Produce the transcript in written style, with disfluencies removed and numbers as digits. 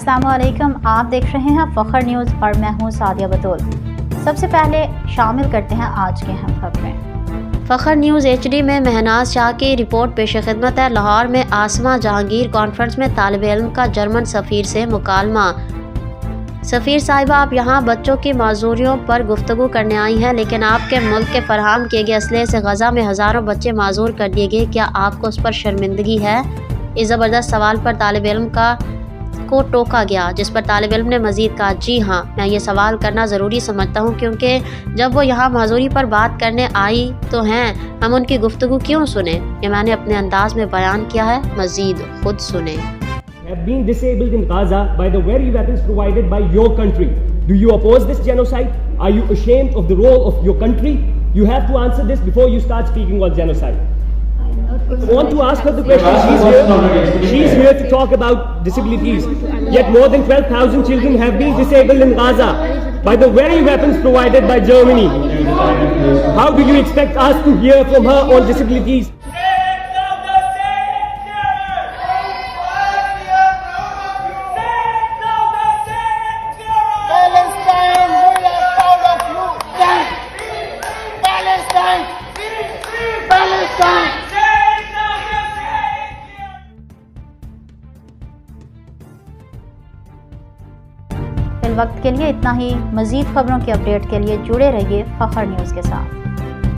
अस्सलाम वालेकुम, आप देख रहे हैं फखर न्यूज़ और मैं हूँ सादिया बतौल। सबसे पहले शामिल करते हैं आज की अहम खबरें। फखर न्यूज़ HD में महनाज शाह की रिपोर्ट पेश खिदमत है। लाहौर में आसमा जहांगीर कॉन्फ्रेंस में तालिब इल्म का जर्मन सफ़ीर से मुकालमा। सफ़ीर साहिबा, आप यहाँ बच्चों की माजूरियों पर गुफ्तगू करने आई हैं, लेकिन आपके मुल्क के फराहम किए गए असले से गज़ा में हज़ारों बच्चे माजूर कर दिए गए। क्या आपको उस पर शर्मिंदगी है? इस ज़बरदस्त सवाल पर तालिब इल्म को टोका गया, जिस पर तालिब इल्म ने मज़ीद कहा, जी हाँ, मैं ये सवाल करना ज़रूरी समझता हूँ, क्योंकि जब वो यहाँ माजूरी पर बात करने आई तो हैं, हम उनकी गुफ्तगू क्यों सुने? ये मैंने अपने अंदाज में बयान किया है, मज़ीद खुद सुने। Have been disabled in Gaza by the very weapons provided by your country. Do you oppose this genocide? Are you ashamed of the role of your country? You have to answer this before you start speaking on genocide. I want to ask her the question. She's here to talk about disabilities. Yet more than 12,000 children have been disabled in Gaza by the very weapons provided by Germany. How do you expect us to hear from her on disabilities? फिल वक्त के लिए इतना ही। मज़ीद खबरों की update के लिए जुड़े रहिए फखर न्यूज़ के साथ।